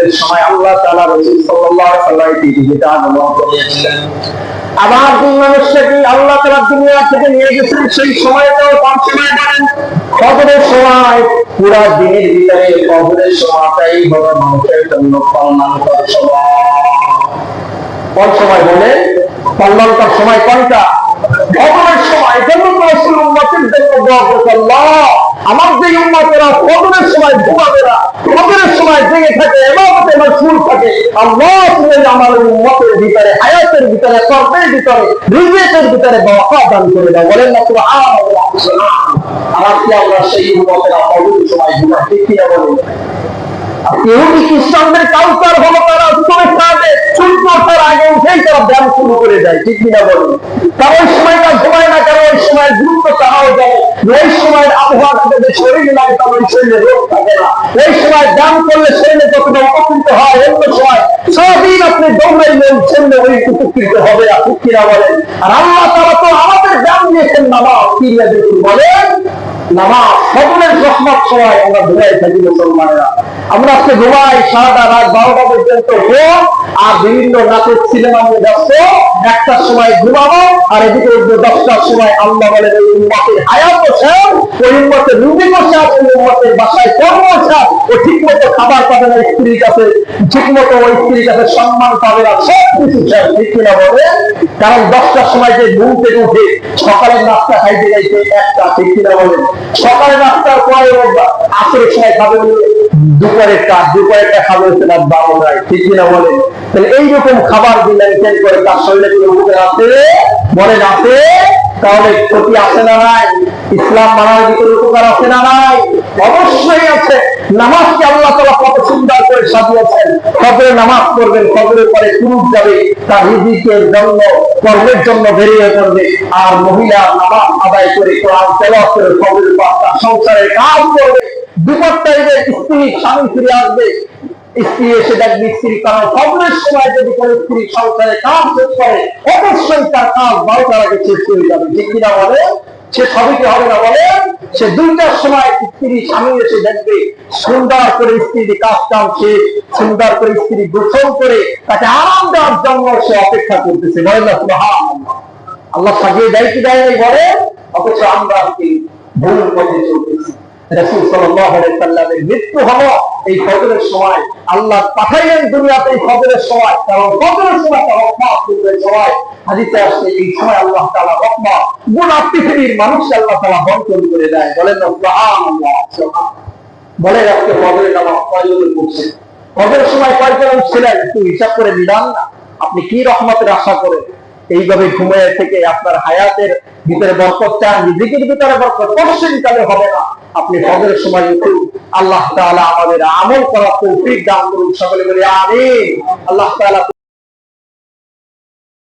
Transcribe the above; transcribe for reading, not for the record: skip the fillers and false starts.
ফজরের সময় আল্লাহ তাআলা রাসূল সাল্লাল্লাহু আলাইহি ওয়াসাল্লাম যেটা অনুভব করেছিলেন। আবার দুই মানুষকে আল্লাহ তাআলা দুনিয়া থেকে নিয়ে গেছেন, সেই সময়টাও কোন সময় বলেন? ফজরের সময়। পুরা দিনের ভিতরে ফজরের সময়টাই হলো মানুষের জন্য কল্যাণকর সময়। কোন সময় বলেন? কল্যাণকর সময় কোনটা? ফজরের সময়। জন্য রাসূল উম্মতের জন্য দোয়া করেন, আল্লাহ আমার যে উম্মতেরা ফজরের সময় ঘুমাবে না, ফজরের সময় জেগে থাকে, ইবাদতে মশগুল থাকে, আল্লাহ তুমি আমার উম্মতের ভিতরে, হায়াতের ভিতরে, কর্মের ভিতরে, রিজিকের ভিতরে বরকত দান করে দাও। বলেন না সুবহানাল্লাহ। আমার কি আমরা সেই উম্মতেরা ফজরের সময় ঘুমাই? ঠিক কি না বলেন? ইহুদি খ্রিস্টানদের কালচার হলো তারা উত্তরে খাবে, সূর্য ওঠার আগে উঠেই তারা ব্যায়াম শুরু করে দেয়। ঠিক কিনা বলেন? তারা ওই সময়টা ঘুমায় না, কারণ ওই সময় গুরুত্ব তারাও জানে। ওই সময়ের আবহাওয়া যদি শরীরে লাগে তাহলে ওই শরীরে রোগ থাকে না। ওই সময় ব্যায়াম করলে শরীরে যতটা উপকৃত হয়, অন্য সময় সারাদিন আপনি দৌড়াইলেন ছেলে ওই উপকৃত হবে না। ঠিক কিনা বলেন? আর আল্লাহ তাআলা তো আমাদের ব্যায়াম দিয়েছেন নামাজ। কি দেখুন বলেন, নামাজ ফজরের রহমত সময় আমরা ঘুমাই থাকি মুসলমানেরা। আমরা আজকে ঘুমাই সারাটা রাত 12টা পর্যন্ত ঘুম, আর বিভিন্ন নাটক সিনেমা নিয়ে ব্যস্ত। 1টার সময় ঘুমাবো, আর এদিকে 10টার সময় আল্লাহ বলেন ওই উম্মতের হায়াত শেষ, ওই উম্মতের রুজিক শেষ, ওই উম্মতের বাসায় কর্ম শেষ, ও ঠিক মতো খাবার পাবে না স্ত্রীর কাছে, ঠিক মতো ওই স্ত্রীর কাছে সম্মান পাবে না, সব কিছু শেষ। ঠিক কিনা বলে? কারণ 10টার সময় যে ঘুম থেকে উঠে সকালের নাস্তা খাইতে যাইতে 1টা। ঠিক কিনা বলেন? সকালে নাস্তার পরে আসরের সময় খাবে দুপুরেরটা খাবে হচ্ছে রাত 12টায়। ঠিক কিনা বলেন? তাহলে এইরকম খাবার দিলেন করে তার শরীরে কোনো উপকার আছে? বলেন আছে? তাহলে ক্ষতি আছে না নাই? ইসলাম মানার ভিতরে উপকার আছে না নাই? অবশ্যই আছে। নামাজকে আল্লাহ তাআলা কত সুন্দর করে সাজিয়েছেন। ফজরে নামাজ পড়বেন, ফজরের পরে পুরুষ যাবে তার রিজিকের জন্য, কর্মের জন্য বেরিয়ে পড়বে, আর মহিলা নামাজ আদায় করে কোরআন তেলাওয়াত করে ফজরের পর তার সংসারের কাজ করবে। দুপুর টাইমে স্ত্রী স্বামী ফিরে আসবে, স্ত্রী এসে দেখবে স্ত্রী, কারণ ফজরের সময় যদি কোনো স্ত্রী সংসারে কাজ শেষ করে অবশ্যই তার কাজ 12টার আগে শেষ করে যাবে। ঠিক কিনা বলে? সে সবই হবে না বলে? সে 2টার সময় স্ত্রী স্বামী এসে দেখবে সুন্দর করে স্ত্রীর কাজ কাম শেষ, সুন্দর করে স্ত্রী গোসল করে তাকে আরাম দেওয়ার জন্য সে অপেক্ষা করতেছে। বলেন না সুবহানাল্লাহ। আল্লাহ সাজিয়ে দেয় কি দেয় নাই বলে? অথচ আমরা কি ভুল পথে চলতেছি। রাসূল সাল্লাল্লাহু আলাইহি ওয়াসাল্লামের মৃত্যু হলো এই ফজরের সময়। আল্লাহ পাঠাইলেন দুনিয়াতে এই ফজরের সময়, কারণ ফজরের সময় রহমত পূর্বের সময়। হাদিসে আসছে এই সময় আল্লাহ তাআলা রহমত গোটা পৃথিবীর মানুষ আল্লাহ তাআলা বন্টন করে দেয়। বলেন না সুবহানাল্লাহ। বলে আজকে ফজরের নামাজ কয়জন পড়ছে? ফজরের সময় কয়জন ছিলেন একটু হিসাব করে দিলাম না। আপনি কি রহমতের আশা করেন? এইভাবে ঘুমিয়ে থেকে আপনার হায়াতের ভিতরে বরকত চান, রিজিকের ভিতরে বরকত অবশ্যই কালে হবে না। আপনি ফজরের সময় উঠুন। আল্লাহ তাআলা আমাদের আমল করার তৌফিক দান করুন। সকলে বলি আমিন। আল্লাহ তাআলা